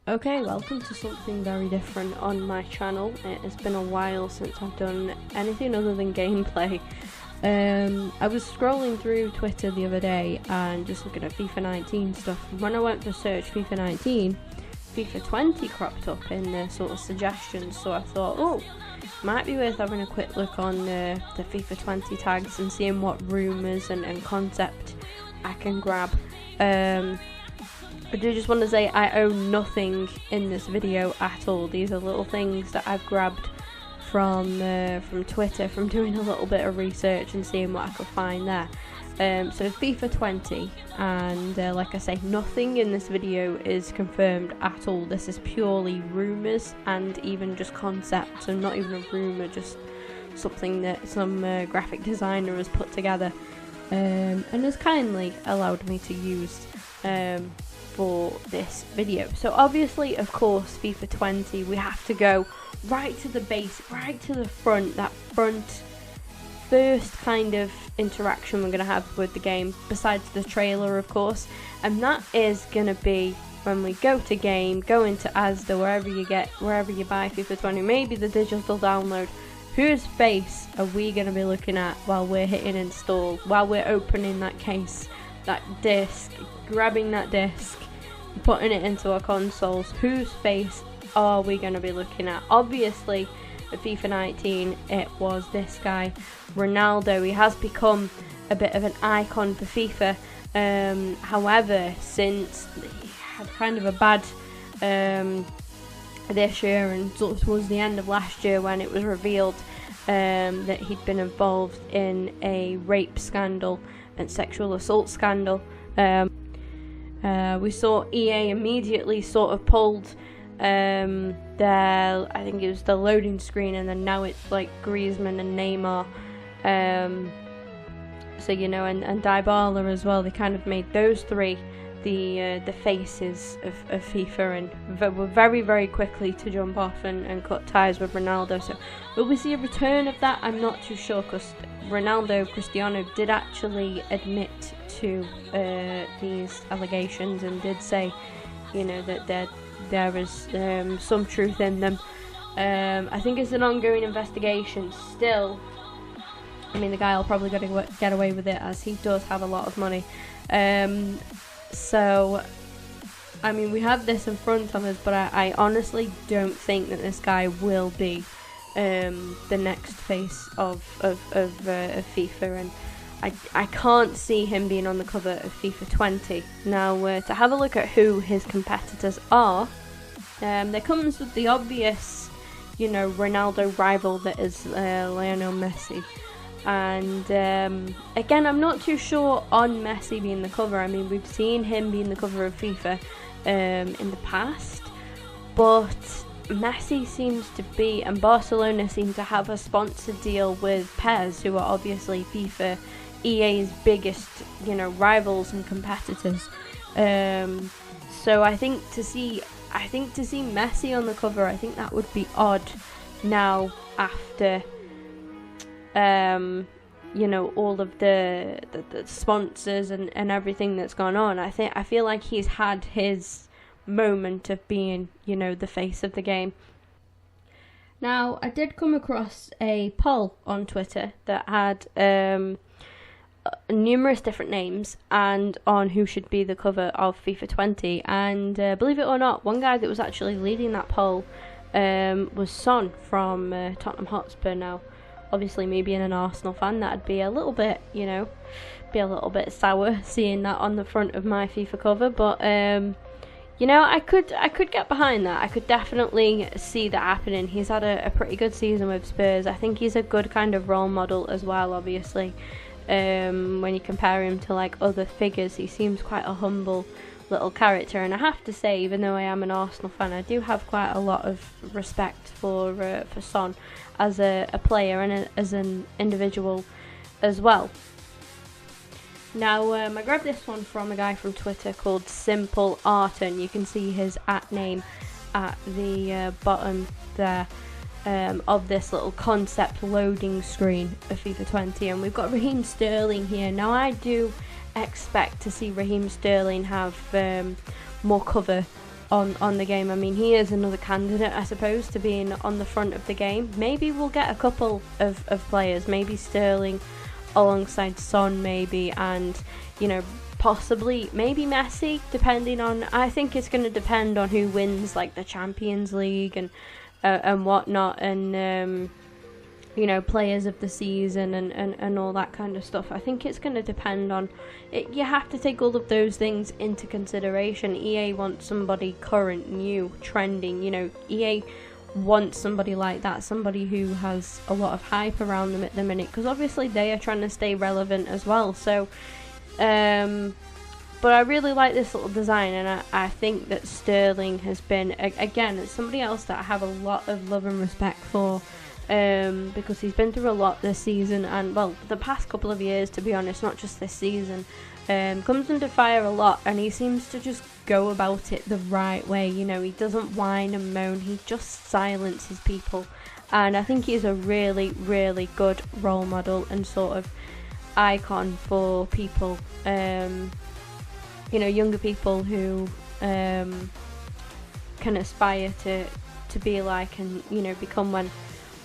Okay, welcome to something very different on my channel. It has been a while since I've done anything other than gameplay. I was scrolling through Twitter the other day and just looking at FIFA 19 stuff. When I went to search FIFA 19, FIFA 20 cropped up in the sort of suggestions, so I thought, oh, might be worth having a quick look on the FIFA 20 tags and seeing what rumours and concept I can grab. I do just want to say I own nothing in this video at all. These are little things that I've grabbed from Twitter, from doing a little bit of research and seeing what I could find there. So FIFA 20, and like I say, nothing in this video is confirmed at all. This is purely rumours and even just concepts, and not even a rumour, just something that some graphic designer has put together and has kindly allowed me to use for this video. So obviously, of course, FIFA 20, we have to go right to the base, right to the front, that first kind of interaction we're going to have with the game, besides the trailer, of course, and that is going to be when we go to game, go into Asda, wherever you buy FIFA 20, maybe the digital download. Whose face are we going to be looking at while we're hitting install, while we're opening that case, that disc, grabbing that disc, putting it into our consoles? Whose face are we going to be looking at? Obviously, at FIFA 19, it was this guy, Ronaldo. He has become a bit of an icon for FIFA. However, since he had kind of a bad this year, and sort of towards the end of last year, when it was revealed that he'd been involved in a rape scandal and sexual assault scandal, we saw EA immediately sort of pulled I think it was the loading screen, and then now it's like Griezmann and Neymar, so you know, and Dybala as well. They kind of made those three the faces of FIFA, and were very, very quickly to jump off and cut ties with Ronaldo. So will we see a return of that? I'm not too sure, because Cristiano did actually admit to these allegations and did say, you know, that there is some truth in them. I think it's an ongoing investigation still. I mean, the guy will probably get away with it, as he does have a lot of money. So, I mean, we have this in front of us, but I honestly don't think that this guy will be the next face of FIFA, and I can't see him being on the cover of FIFA 20. Now, to have a look at who his competitors are, there comes with the obvious, you know, Ronaldo rival that is Lionel Messi. And again, I'm not too sure on Messi being the cover. I mean, we've seen him being the cover of FIFA in the past, but Messi seems to be, and Barcelona seem to have a sponsored deal with PES, who are obviously FIFA, EA's biggest, you know, rivals and competitors. So I think to see Messi on the cover, I think that would be odd now, after you know, all of the sponsors and everything that's gone on. I feel like he's had his moment of being, you know, the face of the game. Now, I did come across a poll on Twitter that had numerous different names and on who should be the cover of FIFA 20, and believe it or not, one guy that was actually leading that poll was Son from Tottenham Hotspur. Now, obviously, me being an Arsenal fan, that'd be a little bit, you know, sour seeing that on the front of my FIFA cover, but you know, I could get behind that. I could definitely see that happening. He's had a pretty good season with Spurs. I think he's a good kind of role model as well, obviously. When you compare him to like other figures, he seems quite a humble little character, and I have to say, even though I am an Arsenal fan, I do have quite a lot of respect for Son as a player and as an individual as well. Now, I grabbed this one from a guy from Twitter called Simple Arton. You can see his @name at the bottom there of this little concept loading screen of FIFA 20, and we've got Raheem Sterling here. Now, I do expect to see Raheem Sterling have more cover on the game. I mean, he is another candidate, I suppose, to being on the front of the game. Maybe we'll get a couple of players, maybe Sterling alongside Son, maybe, and, you know, possibly maybe Messi, depending on, I think it's going to depend on who wins, like, the Champions League and whatnot, and you know, players of the season and all that kind of stuff. I think it's going to depend on it. You have to take all of those things into consideration. EA wants somebody current, new, trending. You know, EA wants somebody like that, somebody who has a lot of hype around them at the minute, because obviously they are trying to stay relevant as well. So but I really like this little design, and I think that Sterling has been, again, it's somebody else that I have a lot of love and respect for, because he's been through a lot this season, and, well, the past couple of years, to be honest, not just this season. Comes under fire a lot, and he seems to just go about it the right way. You know, he doesn't whine and moan, he just silences people, and I think he's a really, really good role model and sort of icon for people, you know, younger people who can aspire to be like, and, you know, become when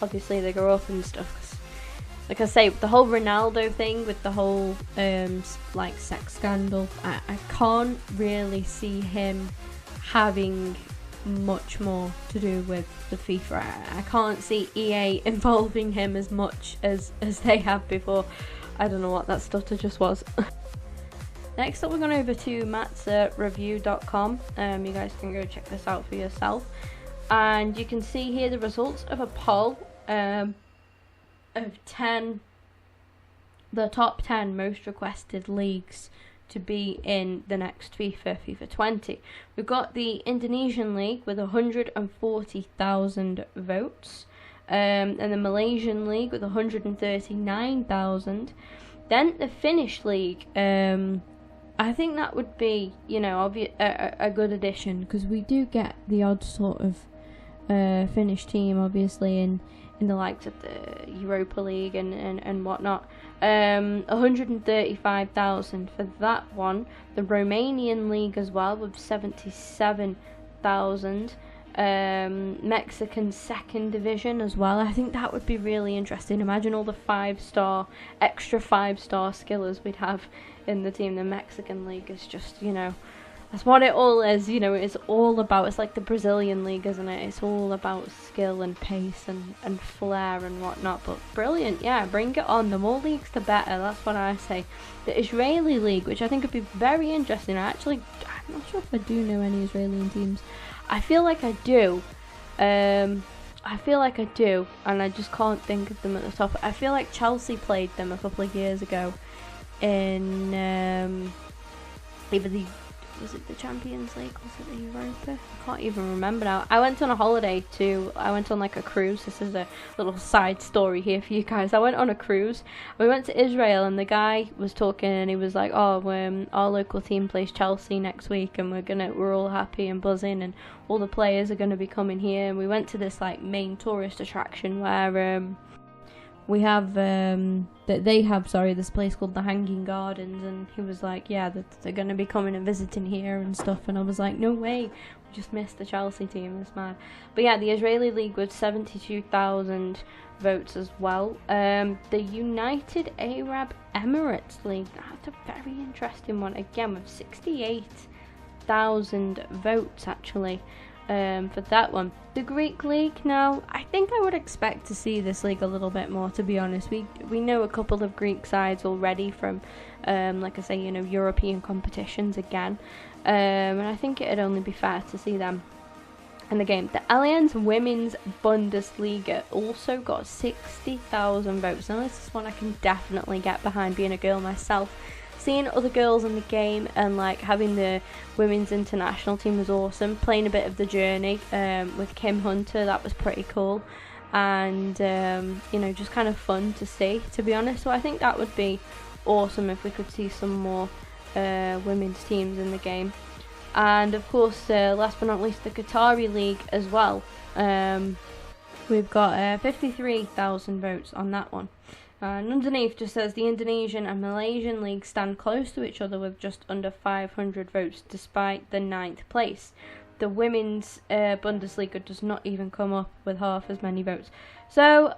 obviously they grow up and stuff. 'Cause, like I say, the whole Ronaldo thing with the whole like sex scandal, I can't really see him having much more to do with the FIFA. I can't see EA involving him as much as they have before. I don't know what that stutter just was. Next up, we're going over to matsreview.com. You guys can go check this out for yourself. And you can see here the results of a poll of the top 10 most requested leagues to be in the next FIFA 20. We've got the Indonesian League with 140,000 votes, and the Malaysian League with 139,000. Then the Finnish League, I think that would be, you know, a good addition, because we do get the odd sort of Finnish team, obviously, in the likes of the Europa League and whatnot. 135,000 for that one. The Romanian League as well with 77,000. Mexican second division as well. I think that would be really interesting. Imagine all the extra 5-star skillers we'd have in the team. The Mexican League is just, you know, that's what it all is, you know. It's all about, it's like the Brazilian League, isn't it? It's all about skill and pace and flair and whatnot. But brilliant, yeah, bring it on. The more leagues, the better. That's what I say. The Israeli League, which I think would be very interesting. I'm not sure if I do know any Israeli teams. I feel like I do. And I just can't think of them at the top. I feel like Chelsea played them a couple of years ago in was it the Champions League? Was it the Europa? I can't even remember now. I went on a holiday I went on like a cruise. This is a little side story here for you guys. I went on a cruise. We went to Israel, and the guy was talking, and he was like, "Oh, our local team plays Chelsea next week, and we're all happy and buzzing, and all the players are gonna be coming here." And we went to this like main tourist attraction where we have this place called the Hanging Gardens, and he was like, yeah, they're going to be coming and visiting here and stuff, and I was like, no way, we just missed the Chelsea team, it's mad. But yeah, the Israeli League with 72,000 votes as well. The United Arab Emirates League, that's a very interesting one, again with 68,000 votes actually. For that one. The Greek League, now, I think I would expect to see this league a little bit more, to be honest. We know a couple of Greek sides already from, like I say, you know, European competitions again. And I think it'd only be fair to see them in the game. The Allianz Women's Bundesliga also got 60,000 votes. Now, this is one I can definitely get behind, being a girl myself. Seeing other girls in the game and like having the women's international team was awesome. Playing a bit of the journey with Kim Hunter, that was pretty cool, and you know, just kind of fun to see, to be honest. So I think that would be awesome if we could see some more women's teams in the game. And of course, last but not least, the Qatari League as well. We've got 53,000 votes on that one. And underneath just says the Indonesian and Malaysian leagues stand close to each other with just under 500 votes despite the 9th place. the women's Bundesliga does not even come up with half as many votes. So,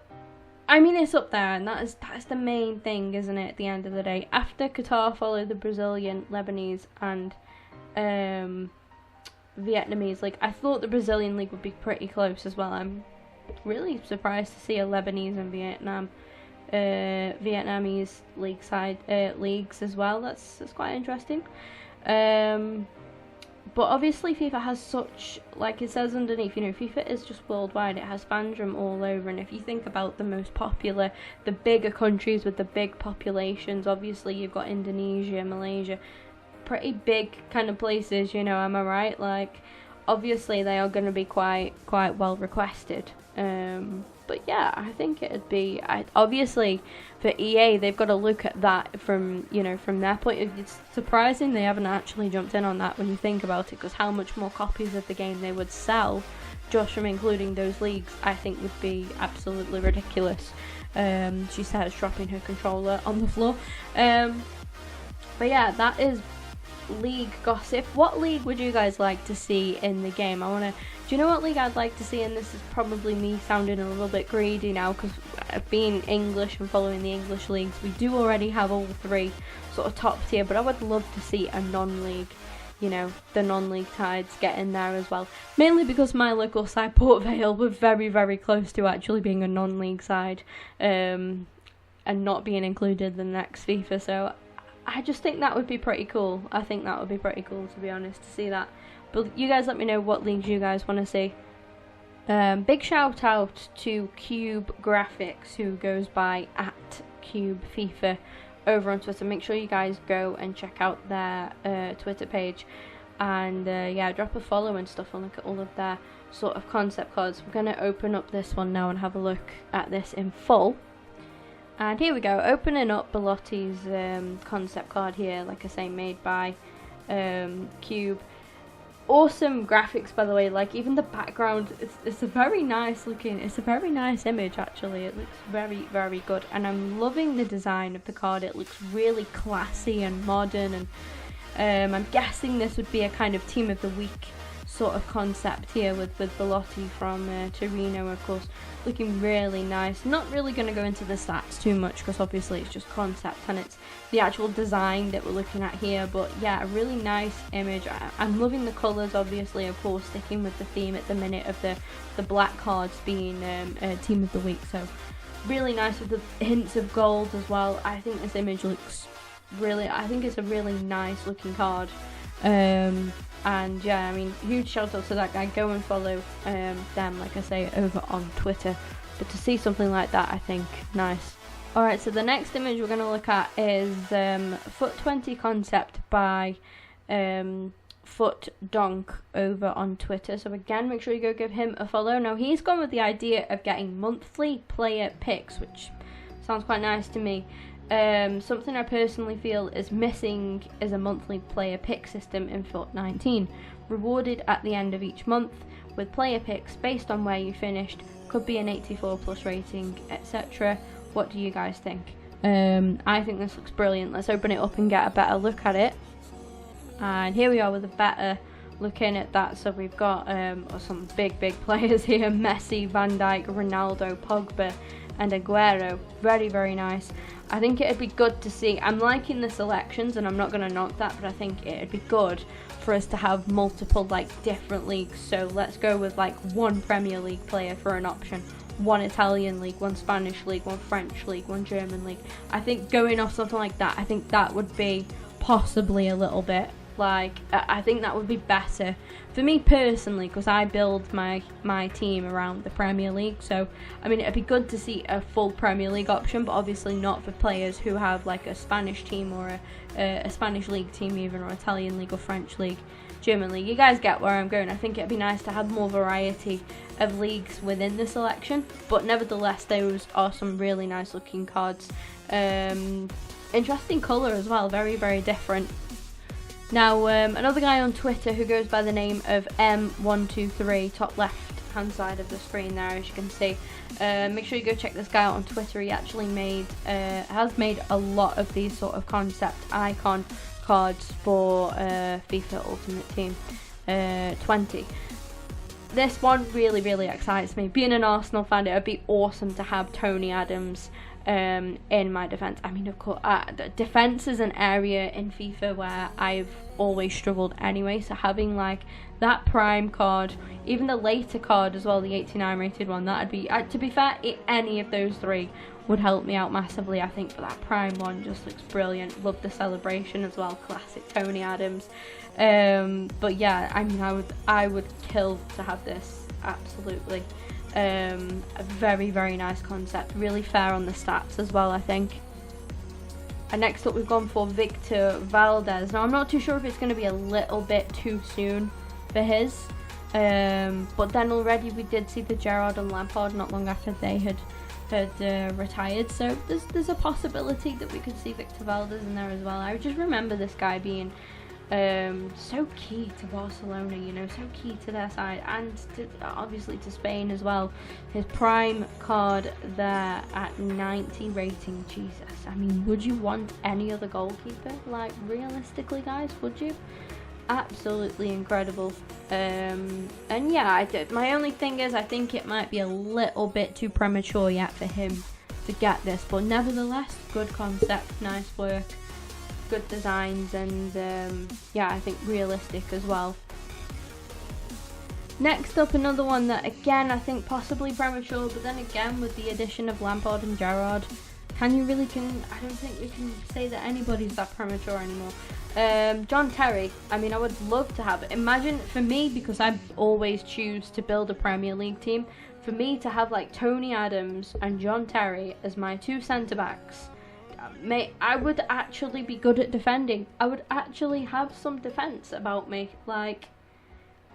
I mean, it's up there, and that is the main thing, isn't it, at the end of the day? After Qatar follow the Brazilian, Lebanese, and Vietnamese league. I thought the Brazilian league would be pretty close as well. I'm really surprised to see a Lebanese and Vietnamese leagues as well. That's quite interesting. But obviously FIFA has such, like it says underneath, you know, FIFA is just worldwide. It has fans from all over, and if you think about the most popular, the bigger countries with the big populations, obviously you've got Indonesia, Malaysia, pretty big kind of places, you know, am I right? Like, obviously they are going to be quite well requested. But yeah, I think it'd be, obviously for EA, they've got to look at that from, you know, from their point of view. It's surprising they haven't actually jumped in on that when you think about it, because how much more copies of the game they would sell just from including those leagues, I think would be absolutely ridiculous. She starts dropping her controller on the floor. But yeah, that is league gossip. What league would you guys like to see in the game? Do you know what league I'd like to see? And this is probably me sounding a little bit greedy now, because being English and following the English leagues, we do already have all three sort of top tier, but I would love to see a non-league, you know, the non-league Tides get in there as well, mainly because my local side, Port Vale, were very close to actually being a non-league side, and not being included in the next FIFA. So I just think that would be pretty cool. I think that would be pretty cool, to be honest, to see that. But you guys let me know what leagues you guys want to see. Big shout out to Cube Graphics, who goes by @CubeFIFA over on Twitter. Make sure you guys go and check out their Twitter page, and yeah, drop a follow and stuff, and look at all of their sort of concept cards. We're going to open up this one now and have a look at this in full. And here we go, opening up Belotti's concept card here, like I say, made by Cube. Awesome graphics, by the way. Like, even the background, it's a very nice looking, it's a very nice image actually. It looks very good, and I'm loving the design of the card. It looks really classy and modern, and I'm guessing this would be a kind of team of the week sort of concept here with Belotti from Torino, of course, looking really nice. Not really going to go into the stats too much, because obviously it's just concept and it's the actual design that we're looking at here, but yeah, a really nice image. I'm loving the colours, obviously, of course, sticking with the theme at the minute of the black cards being team of the week, so really nice with the hints of gold as well. I think this image looks really, I think it's a really nice looking card. And yeah, I mean, huge shout out to that guy. Go and follow them, like I say, over on Twitter. But to see something like that, I think, nice. Alright, so the next image we're going to look at is Foot 20 concept by Foot Donk over on Twitter. So again, make sure you go give him a follow. Now, he's gone with the idea of getting monthly player picks, which sounds quite nice to me. Something I personally feel is missing is a monthly player pick system in Foot 19, rewarded at the end of each month with player picks based on where you finished, could be an 84 plus rating, etc. What do you guys think? I think this looks brilliant. Let's open it up and get a better look at it. And here we are with a better looking at that. So we've got some big players here: Messi, Van Dijk, Ronaldo, Pogba and Aguero. Very nice. I think it'd be good to see, I'm liking the selections and I'm not going to knock that, but I think it'd be good for us to have multiple like different leagues. So let's go with like one Premier League player for an option, one Italian league, one Spanish league, one French league, one German league. I think going off something like that, I think that would be possibly a little bit like, I think that would be better for me personally, because I build my team around the Premier League. So I mean, it'd be good to see a full Premier League option, but obviously not for players who have like a Spanish team or a Spanish league team even, or Italian league or French league, German league. You guys get where I'm going. I think it'd be nice to have more variety of leagues within the selection, but nevertheless those are some really nice looking cards. Interesting colour as well, very different. Now, another guy on Twitter who goes by the name of M123, top left hand side of the screen there, as you can see. Make sure you go check this guy out on Twitter. He actually has made a lot of these sort of concept icon cards for FIFA Ultimate Team. 20. This one really excites me. Being an Arsenal fan, it would be awesome to have Tony Adams in my defence. I mean, of course, defence is an area in FIFA where I've always struggled anyway, so having like that prime card, even the later card as well, the 89 rated one, that'd be, to be fair, any of those three would help me out massively. I think for that prime one, just looks brilliant. Love the celebration as well, classic Tony Adams. But yeah, I mean, I would kill to have this, absolutely. A very nice concept, really fair on the stats as well, I think. And next up we've gone for Victor Valdez. Now I'm not too sure if it's going to be a little bit too soon for his, but then already we did see the Gerrard and Lampard not long after they had retired, so there's a possibility that we could see Victor Valdez in there as well. I just remember this guy being so key to Barcelona, you know, so key to their side, and obviously to Spain as well. His prime card there at 90 rating, Jesus. I mean, would you want any other goalkeeper? Like, realistically, guys, would you? Absolutely incredible. And yeah, my only thing is, I think it might be a little bit too premature yet for him to get this, but nevertheless, good concept, nice work, good designs, and yeah, I think realistic as well. Next up, another one that again I think possibly premature, but then again with the addition of Lampard and Gerrard, I don't think we can say that anybody's that premature anymore. John Terry, I mean, I would love to have it. Imagine, for me, because I always choose to build a Premier League team, for me to have like Tony Adams and John Terry as my two centre backs, mate, I would actually be good at defending. I would actually have some defence about me, like,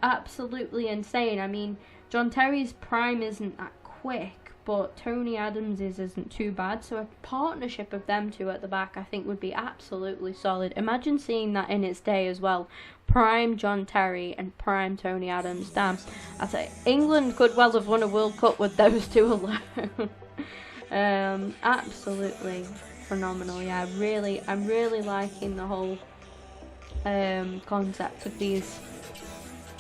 absolutely insane. I mean, John Terry's prime isn't that quick, but Tony Adams isn't too bad, so a partnership of them two at the back I think would be absolutely solid. Imagine seeing that in its day as well. Prime John Terry and prime Tony Adams. Damn, I say England could well have won a World Cup with those two alone. Absolutely phenomenal. Yeah, I'm really liking the whole concept of these.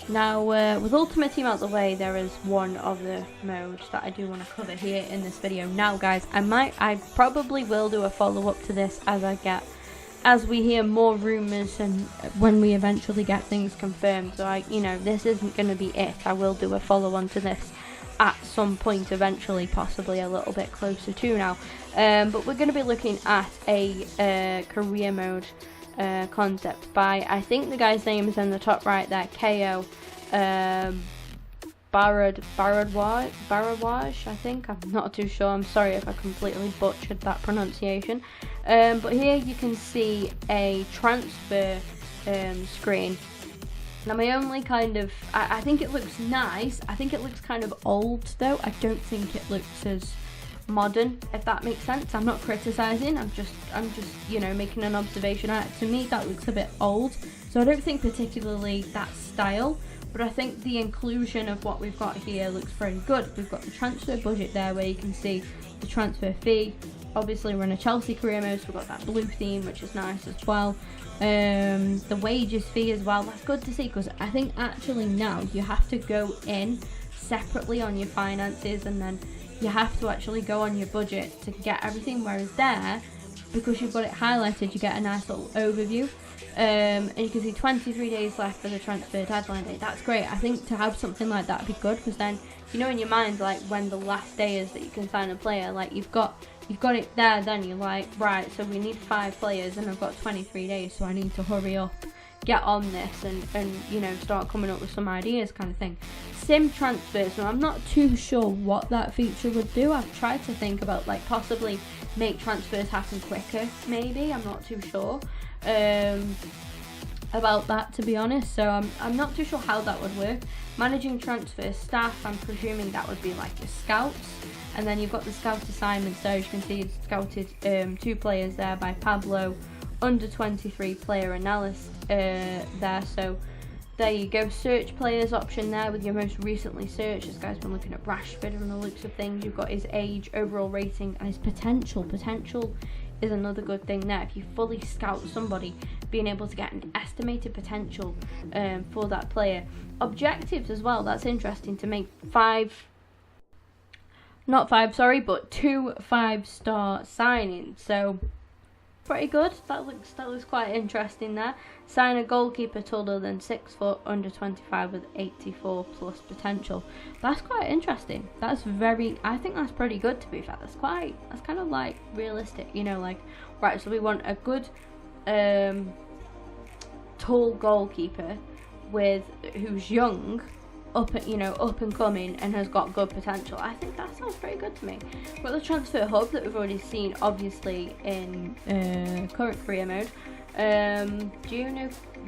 Now, with Ultimate Team out the way, there is one other mode that I do want to cover here in this video. Now, guys, I probably will do a follow-up to this as we hear more rumours and when we eventually get things confirmed. So, you know, this isn't going to be it. I will do a follow-on to this at some point eventually, possibly a little bit closer to now. But we're going to be looking at a career mode concept by, I think the guy's name is in the top right there, KO Baradwaj, I think. I'm not too sure. I'm sorry if I completely butchered that pronunciation. But here you can see a transfer screen. Now my only kind of, I think it looks nice. I think it looks kind of old though. I don't think it looks as modern, if that makes sense. I'm not criticizing, I'm just you know, making an observation. To me that looks a bit old, so I don't think particularly that style, but I think the inclusion of what we've got here looks very good. We've got the transfer budget there where you can see the transfer fee. Obviously we're in a Chelsea career mode, so we've got that blue theme, which is nice as well. The wages fee as well, that's good to see, because I think actually now you have to go in separately on your finances, and then you have to actually go on your budget to get everything, whereas there, because you've got it highlighted, you get a nice little overview, and you can see 23 days left for the transfer deadline date. That's great. I think to have something like that would be good, because then you know in your mind, like, when the last day is that you can sign a player, like you've got it there, then you're like, right, so we need 5 players and I've got 23 days, so I need to hurry up, get on this, and you know, start coming up with some ideas, kind of thing. Sim transfers, now I'm not too sure what that feature would do. I've tried to think about, like, possibly make transfers happen quicker, maybe. I'm not too sure about that, to be honest, so I'm not too sure how that would work. Managing transfer staff, I'm presuming that would be like your scouts, and then you've got the scout assignments there. You can see it's scouted 2 players there by Pablo, under 23 player analyst there, so there you go. Search players option there with your most recently searched. This guy's been looking at Rashford and the looks of things. You've got his age, overall rating, and his potential is another good thing there. If you fully scout somebody, being able to get an estimated potential for that player. Objectives as well, that's interesting, to make 2 5-star signings. So pretty good. That looks quite interesting there. Sign a goalkeeper taller than 6 foot, under 25 with 84 plus potential. That's quite interesting. I think that's pretty good, to be fair. That's kind of like realistic, you know, like, right, so we want a good tall goalkeeper who's young, up and coming, and has got good potential. I think that sounds pretty good to me. We've got the transfer hub that we've already seen, obviously, in current career mode.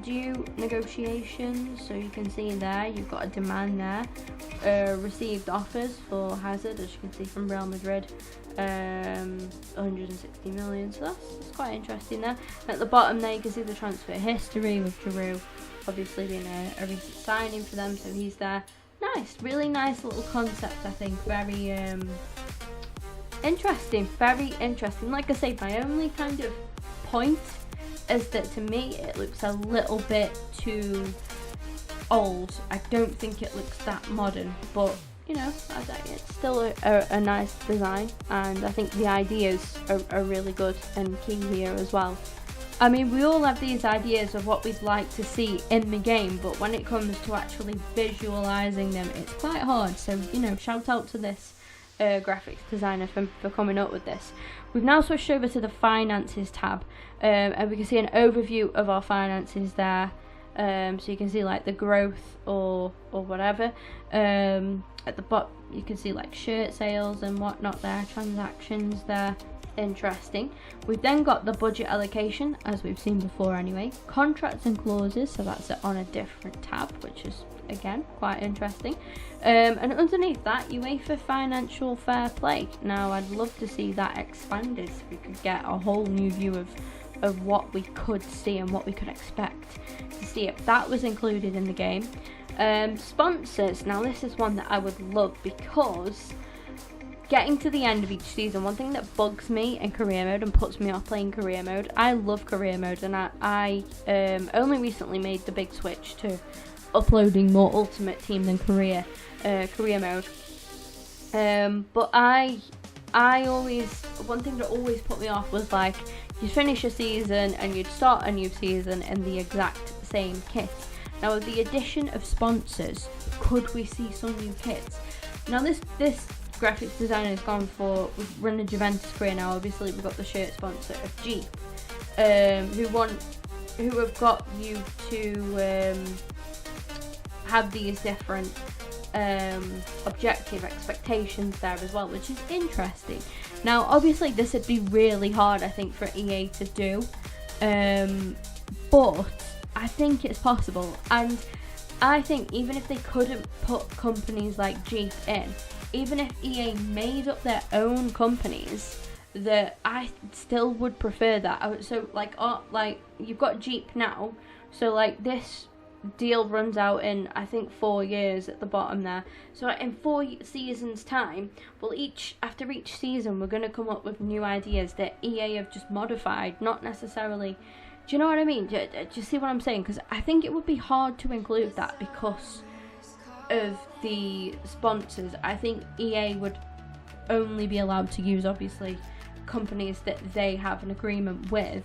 Due negotiations, so you can see there you've got a demand there. Received offers for Hazard, as you can see, from Real Madrid, 160 million, so that's quite interesting there. At the bottom there you can see the transfer history with Giroud obviously being a recent signing for them, so he's there. Nice, really nice little concept, I think. Very interesting, very interesting. Like I say, my only kind of point is that to me it looks a little bit too old. I don't think it looks that modern, but you know, it's still a nice design, and I think the ideas are really good and key here as well. I mean, we all have these ideas of what we'd like to see in the game, but when it comes to actually visualising them, it's quite hard. So, you know, shout out to this graphics designer for coming up with this. We've now switched over to the finances tab, and we can see an overview of our finances there. So you can see like the growth or whatever. At the bottom you can see like shirt sales and whatnot there, transactions there. Interesting. We've then got the budget allocation, as we've seen before anyway. Contracts and clauses, so that's on a different tab, which is again quite interesting. And underneath that, UEFA financial fair play. Now I'd love to see that expanded, so we could get a whole new view of what we could see and what we could expect to see if that was included in the game. Sponsors, now this is one that I would love, because getting to the end of each season, one thing that bugs me in career mode and puts me off playing career mode, I love career mode, and I only recently made the big switch to uploading more Ultimate Team than career mode. But I always, one thing that always put me off was like, you'd finish a season and you'd start a new season in the exact same kit. Now with the addition of sponsors, could we see some new kits? Now this graphics designer has gone for, we've run a Juventus career now, obviously we've got the shirt sponsor of Jeep, who have got you to have these different objective expectations there as well, which is interesting. Now obviously this would be really hard, I think, for EA to do, but I think it's possible. And I think even if they couldn't put companies like Jeep in, even if EA made up their own companies, that I still would prefer that. So like you've got Jeep now, so like this deal runs out in, I think, 4 years at the bottom there. So in 4 seasons time, well, after each season we're going to come up with new ideas that EA have just modified, not necessarily. Do you know what I mean? Do you see what I'm saying? Because I think it would be hard to include that because of the sponsors. I think EA would only be allowed to use, obviously, companies that they have an agreement with.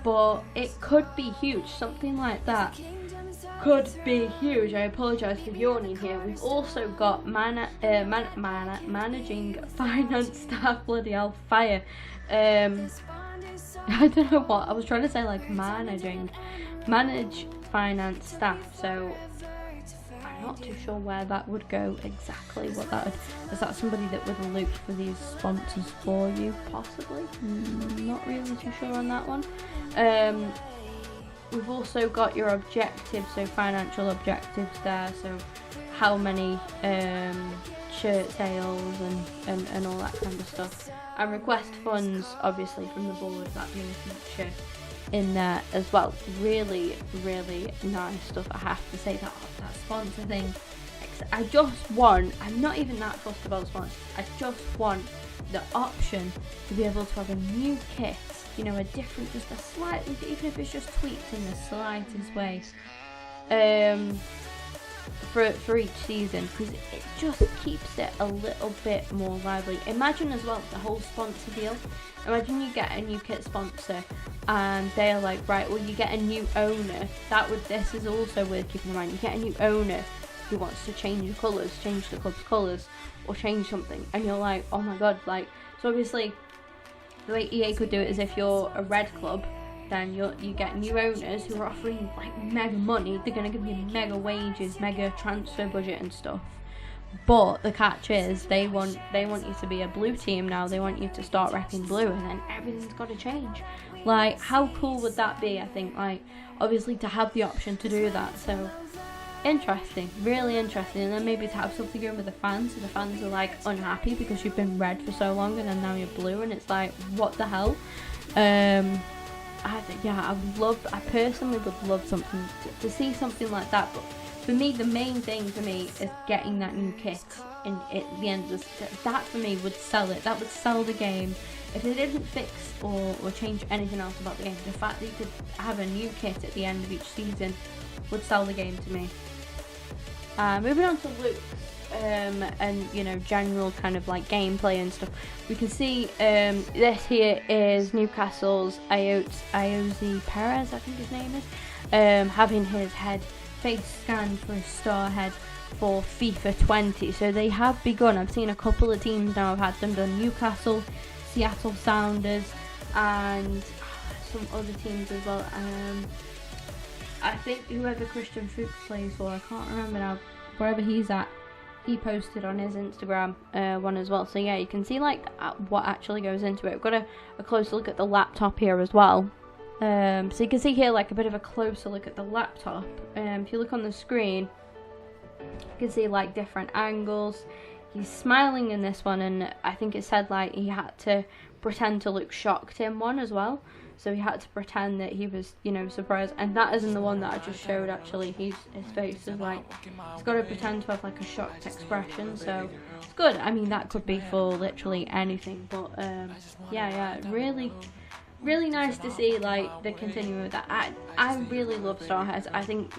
But it could be huge. Something like that could be huge. I apologise for yawning here. We've also got managing finance staff. Bloody hell, fire. I don't know what I was trying to say, like manage finance staff. So I'm not too sure where that would go exactly. Is that somebody that would look for these sponsors for you? Possibly. Not really too sure on that one. We've also got your objectives, so financial objectives there. So how many shirt sales and all that kind of stuff. And request funds, obviously, from the board, that being feature in there as well. Really, really nice stuff, I have to say. That sponsor thing, I'm not even that fussed about sponsors. I just want the option to be able to have a new kit, you know, a different, just a slightly, even if it's just tweaked in the slightest way, for each season, because it just keeps it a little bit more lively. Imagine as well the whole sponsor deal. Imagine you get a new kit sponsor and they're like, right, well, you get a new owner. This is also worth keeping in mind. You get a new owner who wants to change the colours, change the club's colours, or change something, and you're like, oh my god, like, so obviously the way EA could do it is if you're a red club, then you get new owners who are offering like mega money. They're going to give you mega wages, mega transfer budget and stuff. But the catch is they want you to be a blue team now. They want you to start repping blue, and then everything's got to change. Like, how cool would that be? I think, like, obviously to have the option to do that. So interesting, really interesting. And then maybe to have something going with the fans, so the fans are like unhappy because you've been red for so long and then now you're blue, and it's like, what the hell? I personally would love something to see something like that. But for me, the main thing for me is getting that new kit in at the end of that. For me would sell it. That would sell the game. If they didn't fix or change anything else about the game, the fact that you could have a new kit at the end of each season would sell the game to me. Moving on to Luke. And you know, general kind of like gameplay and stuff. We can see this here is Newcastle's Iozi Perez, I think his name is, having his head face scanned for a star head for FIFA 20. So they have begun. I've seen a couple of teams now have had them done. Newcastle, Seattle Sounders, and some other teams as well. I think whoever Christian Fuchs plays for, I can't remember now, wherever he's at, he posted on his Instagram one as well. So yeah, you can see like what actually goes into it. We've got a closer look at the laptop here as well. So you can see here like a bit of a closer look at the laptop. If you look on the screen, you can see like different angles. He's smiling in this one, and I think it said like he had to pretend to look shocked in one as well. So he had to pretend that he was, you know, surprised. And that isn't the one that I just showed, actually. His face is like, he's got to pretend to have like a shocked expression. So it's good. I mean, that could be for literally anything. But yeah, really nice to see like the continuing with that. I really love Starheads. I think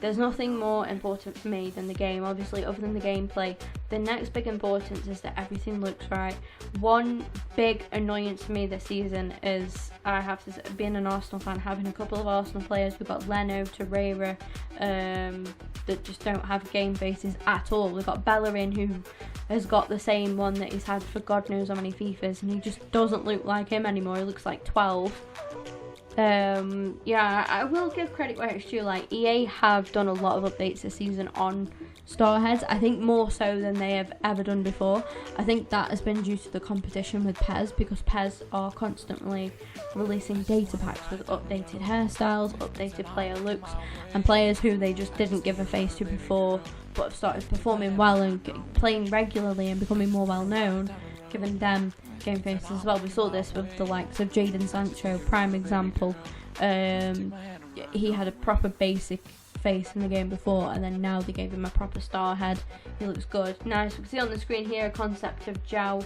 there's nothing more important for me than the game, obviously, other than the gameplay. The next big importance is that everything looks right. One big annoyance for me this season is, I have to say, being an Arsenal fan, having a couple of Arsenal players. We've got Leno, Torreira, that just don't have game faces at all. We've got Bellerin, who has got the same one that he's had for God knows how many FIFAs, and he just doesn't look like him anymore. He looks like 12. Yeah, I will give credit where it's due. Like, EA have done a lot of updates this season on Starheads. I think more so than they have ever done before. I think that has been due to the competition with PES, because PES are constantly releasing data packs with updated hairstyles, updated player looks, and players who they just didn't give a face to before but have started performing well and playing regularly and becoming more well known, giving them game faces as well. We saw this with the likes of Jadon Sancho, prime example. He had a proper basic face in the game before, and then now they gave him a proper star head. He looks good. Nice. We can see on the screen here a concept of João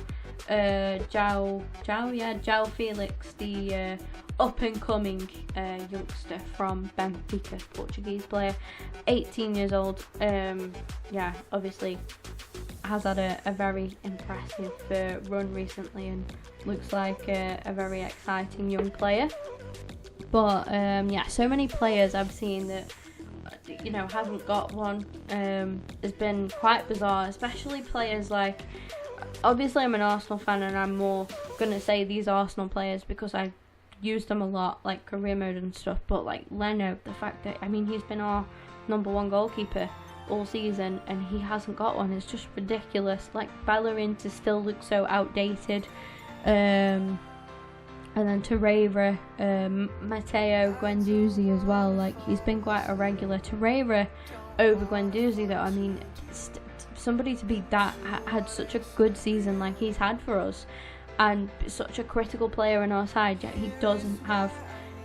Felix, the up and coming youngster from Benfica, Portuguese player, 18 years old. Yeah, obviously has had a very impressive run recently, and looks like a very exciting young player. But yeah, so many players I've seen that, you know, hasn't got one. Has been quite bizarre, especially players like, obviously I'm an Arsenal fan and I'm more gonna say these Arsenal players because I use them a lot, like career mode and stuff. But like Leno, the fact that, I mean, he's been our #1 goalkeeper all season and he hasn't got one is just ridiculous. Like Bellerin to still look so outdated. And then Torreira, Matteo Guendouzi as well. Like, he's been quite a regular. Torreira over Guendouzi though, I mean, somebody to be that had such a good season like he's had for us, and such a critical player in our side, yet he doesn't have,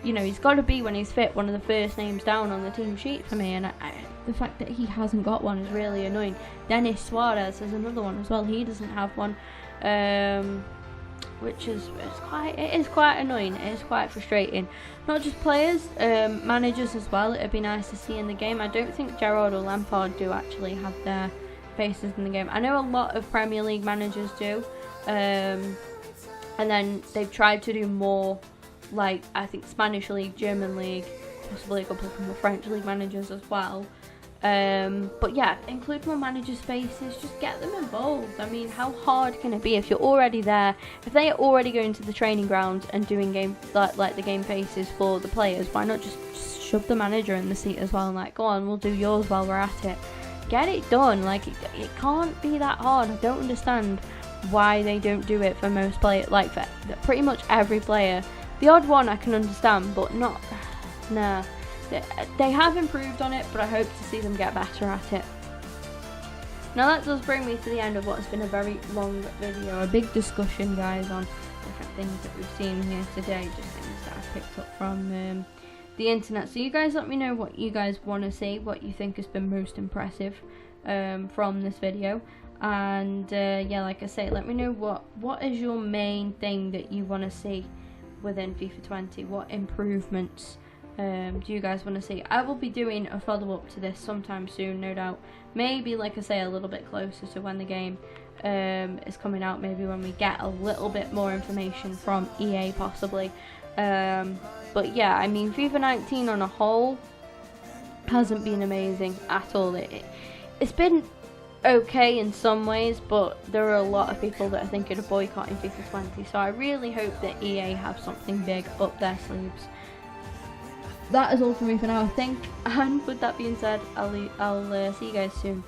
you know, he's got to be, when he's fit, one of the first names down on the team sheet for me, and the fact that he hasn't got one is really annoying. Denis Suarez is another one as well. He doesn't have one. which is quite annoying. It is quite frustrating. Not just players, managers as well. It'd be nice to see in the game. I don't think Gerrard or Lampard do actually have their faces in the game. I know a lot of Premier League managers do, and then they've tried to do more, like I think Spanish League, German League, possibly a couple of more French League managers as well. But yeah, include more managers' faces, just get them involved. I mean, how hard can it be if you're already there? If they are already going to the training ground and doing game like the game faces for the players, why not just shove the manager in the seat as well and like, go on, we'll do yours while we're at it. Get it done. Like, it can't be that hard. I don't understand why they don't do it for most players, like for pretty much every player. The odd one I can understand, but not, nah. They have improved on it, but I hope to see them get better at it. Now that does bring me to the end of what's been a very long video, a big discussion, guys, on different things that we've seen here today, just things that I've picked up from the internet. So you guys let me know what you guys want to see, what you think has been most impressive from this video. And yeah, like I say, let me know what is your main thing that you want to see within FIFA 20, what improvements do you guys want to see. I will be doing a follow-up to this sometime soon, no doubt. Maybe, like I say, a little bit closer to when the game is coming out, maybe when we get a little bit more information from EA possibly. But yeah, I mean, FIFA 19 on a whole hasn't been amazing at all. It's been okay in some ways, but there are a lot of people that are thinking of boycotting FIFA 20, so I really hope that EA have something big up their sleeves. That is all from me for now, I think, and with that being said, I'll see you guys soon.